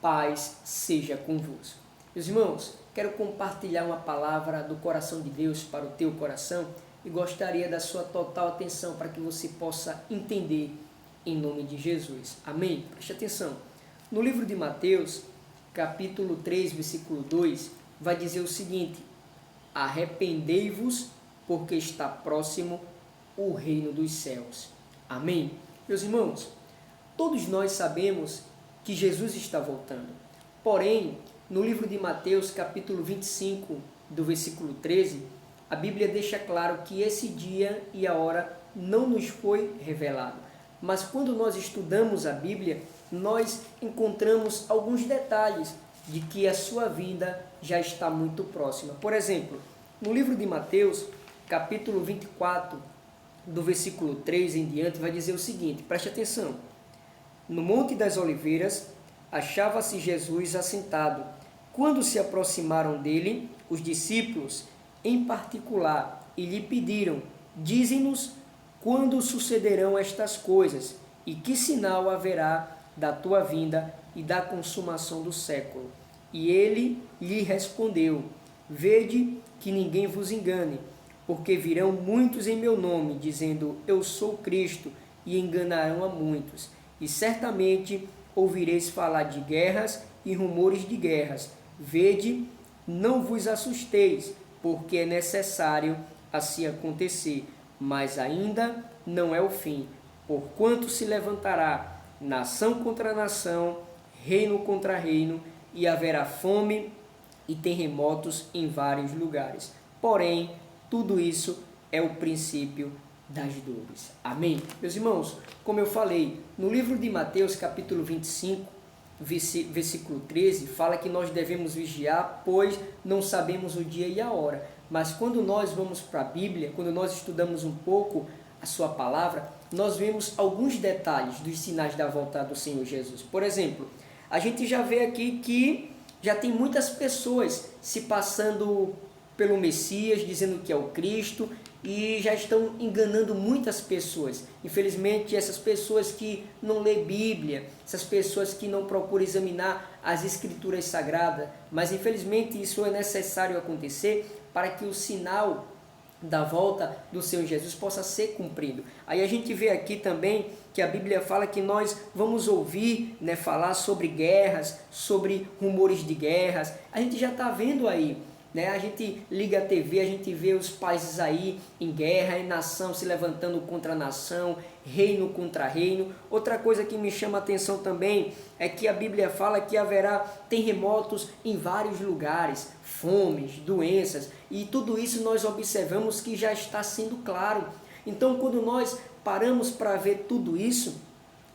paz seja convosco. Meus irmãos, quero compartilhar uma palavra do coração de Deus para o teu coração e gostaria da sua total atenção para que você possa entender em nome de Jesus. Amém? Preste atenção. No livro de Mateus, capítulo 3, versículo 2, vai dizer o seguinte: arrependei-vos, porque está próximo o reino dos céus. Amém? Meus irmãos, todos nós sabemos que Jesus está voltando. Porém, no livro de Mateus, capítulo 25, do versículo 13, a Bíblia deixa claro que esse dia e a hora não nos foi revelado. Mas quando nós estudamos a Bíblia, nós encontramos alguns detalhes de que a sua vinda já está muito próxima. Por exemplo, no livro de Mateus, capítulo 24, do versículo 3 em diante, vai dizer o seguinte, preste atenção. No Monte das Oliveiras, achava-se Jesus assentado. Quando se aproximaram dele, os discípulos, em particular, e lhe pediram, dize-nos quando sucederão estas coisas, e que sinal haverá da tua vinda e da consumação do século. E ele lhe respondeu, vede que ninguém vos engane, porque virão muitos em meu nome, dizendo, eu sou Cristo, e enganarão a muitos. E certamente ouvireis falar de guerras e rumores de guerras. Vede, não vos assusteis, porque é necessário assim acontecer, mas ainda não é o fim, porquanto se levantará nação contra nação, reino contra reino, e haverá fome e terremotos em vários lugares. Porém, tudo isso é o princípio das dores. Amém? Meus irmãos, como eu falei, no livro de Mateus, capítulo 25, versículo 13, fala que nós devemos vigiar, pois não sabemos o dia e a hora. Mas quando nós vamos para a Bíblia, quando nós estudamos um pouco a sua palavra, nós vemos alguns detalhes dos sinais da volta do Senhor Jesus. Por exemplo, a gente já vê aqui que já tem muitas pessoas se passando pelo Messias, dizendo que é o Cristo, e já estão enganando muitas pessoas. Infelizmente, essas pessoas que não lêem Bíblia, essas pessoas que não procuram examinar as Escrituras Sagradas, mas infelizmente isso é necessário acontecer para que o sinal da volta do Senhor Jesus possa ser cumprido. Aí a gente vê aqui também que a Bíblia fala que nós vamos ouvir, falar sobre guerras, sobre rumores de guerras. A gente já está vendo aí, a gente liga a TV, a gente vê os países aí em guerra, em nação se levantando contra nação, reino contra reino. Outra coisa que me chama a atenção também é que a Bíblia fala que haverá terremotos em vários lugares, fomes, doenças, e tudo isso nós observamos que já está sendo claro. Então, quando nós paramos para ver tudo isso,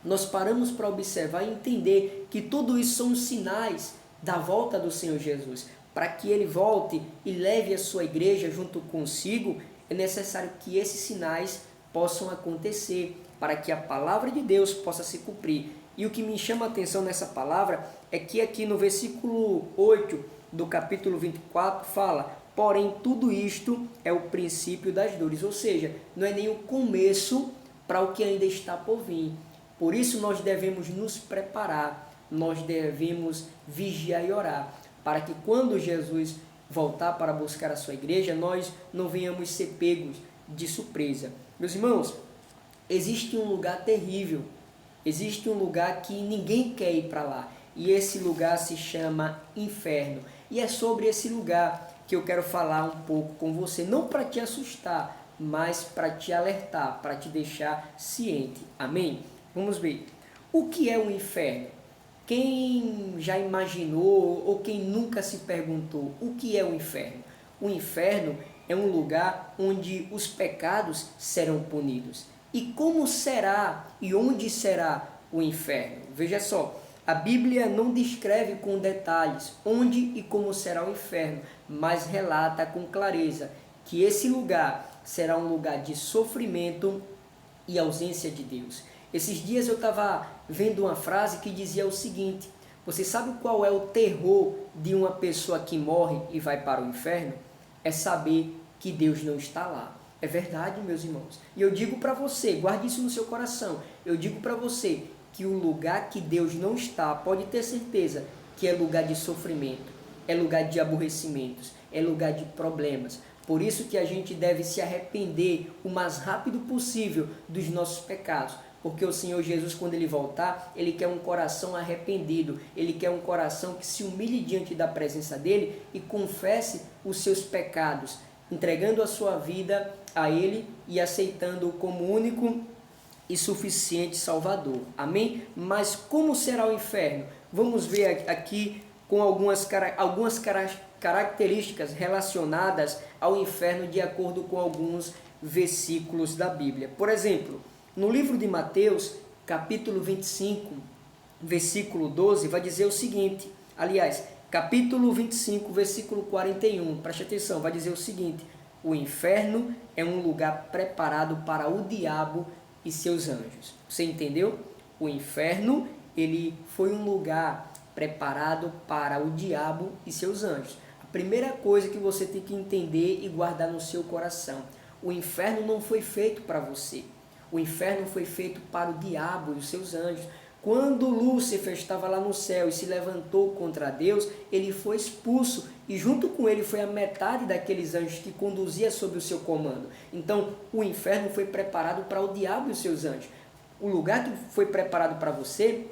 nós paramos para observar e entender que tudo isso são sinais da volta do Senhor Jesus. Para que ele volte e leve a sua igreja junto consigo, é necessário que esses sinais possam acontecer, para que a palavra de Deus possa se cumprir. E o que me chama a atenção nessa palavra é que aqui no versículo 8 do capítulo 24 fala, porém tudo isto é o princípio das dores, ou seja, não é nem o começo para o que ainda está por vir. Por isso nós devemos nos preparar, nós devemos vigiar e orar, para que quando Jesus voltar para buscar a sua igreja, nós não venhamos ser pegos de surpresa. Meus irmãos, existe um lugar terrível, existe um lugar que ninguém quer ir para lá, e esse lugar se chama inferno. E é sobre esse lugar que eu quero falar um pouco com você, não para te assustar, mas para te alertar, para te deixar ciente. Amém? Vamos ver. O que é o inferno? Quem já imaginou ou quem nunca se perguntou o que é o inferno? O inferno é um lugar onde os pecados serão punidos. E como será e onde será o inferno? Veja só, a Bíblia não descreve com detalhes onde e como será o inferno, mas relata com clareza que esse lugar será um lugar de sofrimento e ausência de Deus. Esses dias eu estava vendo uma frase que dizia o seguinte: você sabe qual é o terror de uma pessoa que morre e vai para o inferno? É saber que Deus não está lá. É verdade, meus irmãos. E eu digo para você, guarde isso no seu coração, eu digo para você que o lugar que Deus não está, pode ter certeza que é lugar de sofrimento, é lugar de aborrecimentos, é lugar de problemas. Por isso que a gente deve se arrepender o mais rápido possível dos nossos pecados. Porque o Senhor Jesus, quando Ele voltar, Ele quer um coração arrependido. Ele quer um coração que se humilhe diante da presença dEle e confesse os seus pecados, entregando a sua vida a Ele e aceitando-o como único e suficiente Salvador. Amém? Mas como será o inferno? Vamos ver aqui com algumas características relacionadas ao inferno de acordo com alguns versículos da Bíblia. Por exemplo, no livro de Mateus, capítulo 25, versículo 12, vai dizer o seguinte, aliás, capítulo 25, versículo 41, preste atenção, vai dizer o seguinte: o inferno é um lugar preparado para o diabo e seus anjos. Você entendeu? O inferno, ele foi um lugar preparado para o diabo e seus anjos. A primeira coisa que você tem que entender e guardar no seu coração: o inferno não foi feito para você. O inferno foi feito para o diabo e os seus anjos. Quando Lúcifer estava lá no céu e se levantou contra Deus, ele foi expulso e junto com ele foi a metade daqueles anjos que conduzia sob o seu comando. Então, o inferno foi preparado para o diabo e os seus anjos. O lugar que foi preparado para você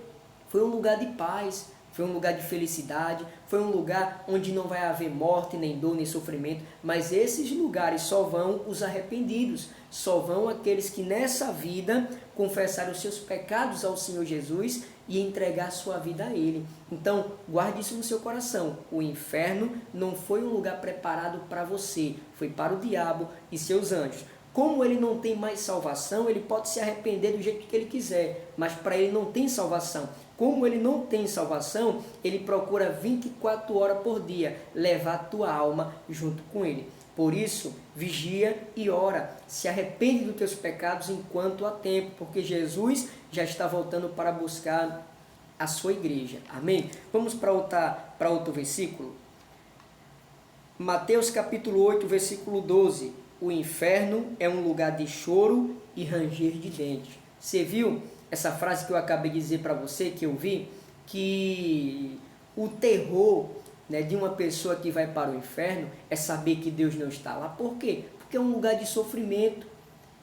foi um lugar de paz, foi um lugar de felicidade, foi um lugar onde não vai haver morte, nem dor, nem sofrimento, mas esses lugares só vão os arrependidos, só vão aqueles que nessa vida confessaram os seus pecados ao Senhor Jesus e entregar sua vida a Ele. Então, guarde isso no seu coração. O inferno não foi um lugar preparado para você, foi para o diabo e seus anjos. Como ele não tem mais salvação, ele pode se arrepender do jeito que ele quiser, mas para ele não tem salvação. Como ele não tem salvação, ele procura 24 horas por dia levar a tua alma junto com ele. Por isso, vigia e ora. Se arrepende dos teus pecados enquanto há tempo, porque Jesus já está voltando para buscar a sua igreja. Amém? Vamos para outro versículo. Mateus capítulo 8, versículo 12. O inferno é um lugar de choro e ranger de dentes. Você viu essa frase que eu acabei de dizer para você, que eu vi? Que o terror, né, de uma pessoa que vai para o inferno é saber que Deus não está lá. Por quê? Porque é um lugar de sofrimento,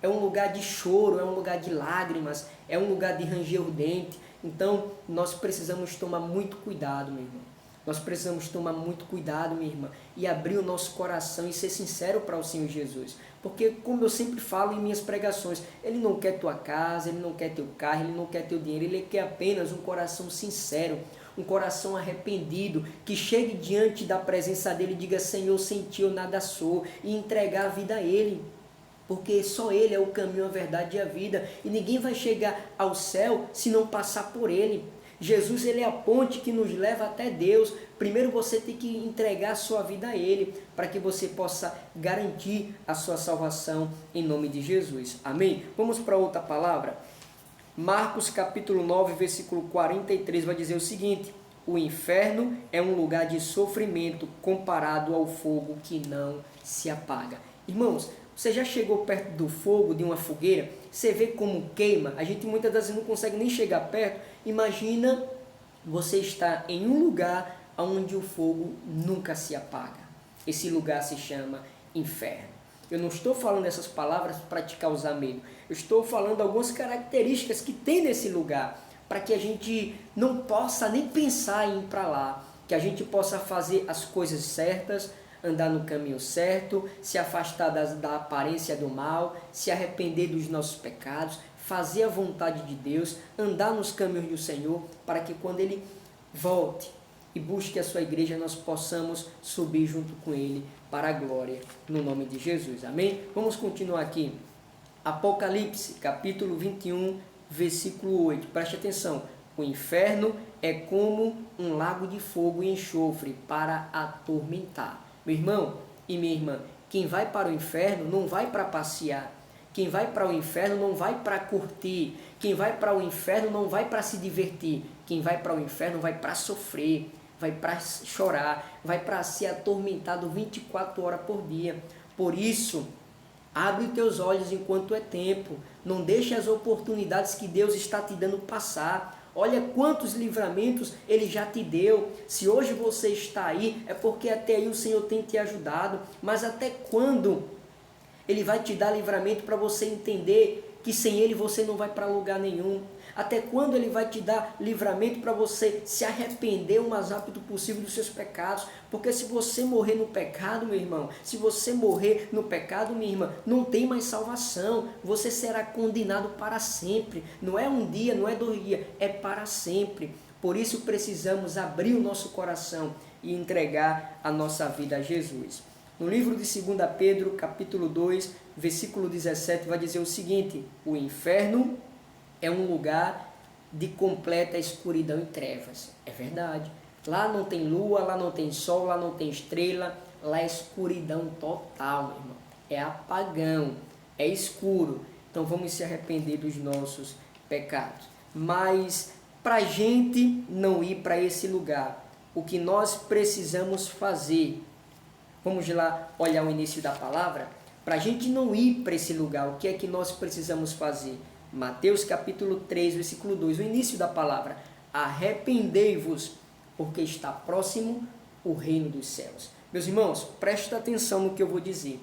é um lugar de choro, é um lugar de lágrimas, é um lugar de ranger o dente. Então, nós precisamos tomar muito cuidado, meu irmão. Nós precisamos tomar muito cuidado, minha irmã, e abrir o nosso coração e ser sincero para o Senhor Jesus. Porque, como eu sempre falo em minhas pregações, Ele não quer tua casa, Ele não quer teu carro, Ele não quer teu dinheiro, Ele quer apenas um coração sincero, um coração arrependido, que chegue diante da presença dEle e diga: Senhor, sem Ti eu nada sou, e entregar a vida a Ele. Porque só Ele é o caminho, a verdade e a vida, e ninguém vai chegar ao céu se não passar por Ele. Jesus, Ele é a ponte que nos leva até Deus. Primeiro você tem que entregar a sua vida a Ele, para que você possa garantir a sua salvação em nome de Jesus. Amém? Vamos para outra palavra. Marcos capítulo 9, versículo 43 vai dizer o seguinte: o inferno é um lugar de sofrimento comparado ao fogo que não se apaga. Irmãos, você já chegou perto do fogo, de uma fogueira? Você vê como queima? A gente muitas das vezes não consegue nem chegar perto. Imagina você estar em um lugar onde o fogo nunca se apaga. Esse lugar se chama inferno. Eu não estou falando essas palavras para te causar medo. Eu estou falando algumas características que tem nesse lugar, para que a gente não possa nem pensar em ir para lá. Que a gente possa fazer as coisas certas, andar no caminho certo, se afastar da aparência do mal, se arrepender dos nossos pecados, fazer a vontade de Deus, andar nos caminhos do Senhor, para que quando Ele volte e busque a sua igreja, nós possamos subir junto com Ele para a glória, no nome de Jesus. Amém? Vamos continuar aqui. Apocalipse, capítulo 21, versículo 8. Preste atenção. O inferno é como um lago de fogo e enxofre para atormentar. Meu irmão e minha irmã, quem vai para o inferno não vai para passear. Quem vai para o inferno não vai para curtir. Quem vai para o inferno não vai para se divertir. Quem vai para o inferno vai para sofrer, vai para chorar, vai para ser atormentado 24 horas por dia. Por isso, abre os teus olhos enquanto é tempo. Não deixe as oportunidades que Deus está te dando passar. Olha quantos livramentos Ele já te deu. Se hoje você está aí, é porque até aí o Senhor tem te ajudado. Mas até quando Ele vai te dar livramento para você entender que sem Ele você não vai para lugar nenhum? Até quando Ele vai te dar livramento para você se arrepender o mais rápido possível dos seus pecados? Porque se você morrer no pecado, meu irmão, se você morrer no pecado, minha irmã, não tem mais salvação. Você será condenado para sempre. Não é um dia, não é 2 dias, é para sempre. Por isso precisamos abrir o nosso coração e entregar a nossa vida a Jesus. No livro de 2 Pedro, capítulo 2, versículo 17, vai dizer o seguinte: o inferno é um lugar de completa escuridão e trevas. É verdade. Lá não tem lua, lá não tem sol, lá não tem estrela, lá é escuridão total, meu irmão. É apagão, é escuro. Então vamos se arrepender dos nossos pecados. Mas para a gente não ir para esse lugar, o que nós precisamos fazer? Vamos lá olhar o início da palavra? Para a gente não ir para esse lugar, o que é que nós precisamos fazer? Mateus capítulo 3, versículo 2, o início da palavra: arrependei-vos, porque está próximo o reino dos céus. Meus irmãos, prestem atenção no que eu vou dizer.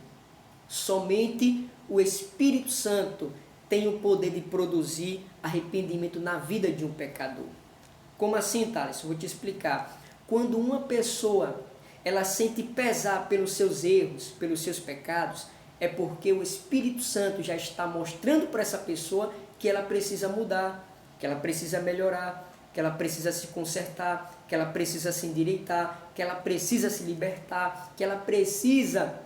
Somente o Espírito Santo tem o poder de produzir arrependimento na vida de um pecador. Como assim, Thales? Eu vou te explicar. Quando uma pessoa ela sente pesar pelos seus erros, pelos seus pecados, é porque o Espírito Santo já está mostrando para essa pessoa que ela precisa mudar, que ela precisa melhorar, que ela precisa se consertar, que ela precisa se endireitar, que ela precisa se libertar, que ela precisa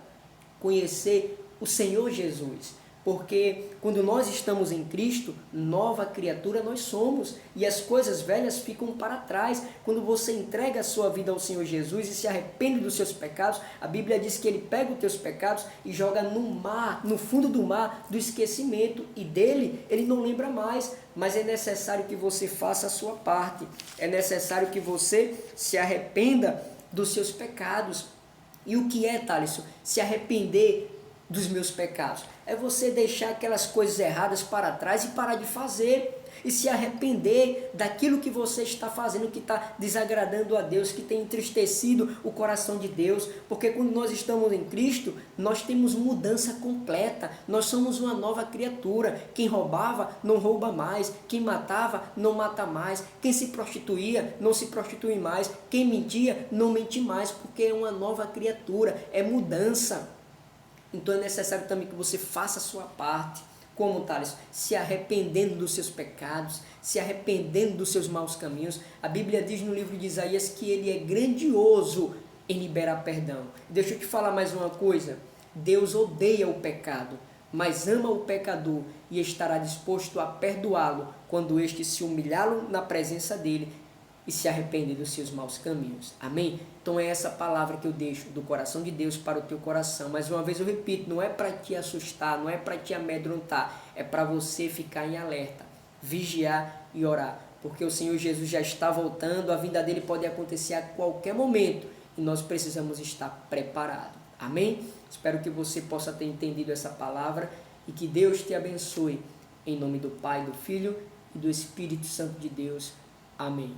conhecer o Senhor Jesus. Porque quando nós estamos em Cristo, nova criatura nós somos, e as coisas velhas ficam para trás. Quando você entrega a sua vida ao Senhor Jesus e se arrepende dos seus pecados, a Bíblia diz que Ele pega os teus pecados e joga no mar, no fundo do mar do esquecimento, e dele Ele não lembra mais. Mas é necessário que você faça a sua parte, é necessário que você se arrependa dos seus pecados. E o que é, Thaleson, se arrepender dos meus pecados? É você deixar aquelas coisas erradas para trás e parar de fazer, e se arrepender daquilo que você está fazendo, que está desagradando a Deus, que tem entristecido o coração de Deus. Porque quando nós estamos em Cristo, nós temos mudança completa, nós somos uma nova criatura. Quem roubava, não rouba mais. Quem matava, não mata mais. Quem se prostituía, não se prostitui mais. Quem mentia, não mente mais, porque é uma nova criatura, é mudança. Então é necessário também que você faça a sua parte. Como, Thales? Se arrependendo dos seus pecados, se arrependendo dos seus maus caminhos. A Bíblia diz no livro de Isaías que Ele é grandioso em liberar perdão. Deixa eu te falar mais uma coisa. Deus odeia o pecado, mas ama o pecador e estará disposto a perdoá-lo quando este se humilhá-lo na presença dele e se arrepender dos seus maus caminhos. Amém? Então é essa palavra que eu deixo do coração de Deus para o teu coração. Mais uma vez eu repito, não é para te assustar, não é para te amedrontar, é para você ficar em alerta, vigiar e orar. Porque o Senhor Jesus já está voltando, a vinda dele pode acontecer a qualquer momento e nós precisamos estar preparados. Amém? Espero que você possa ter entendido essa palavra e que Deus te abençoe. Em nome do Pai, do Filho e do Espírito Santo de Deus. Amém.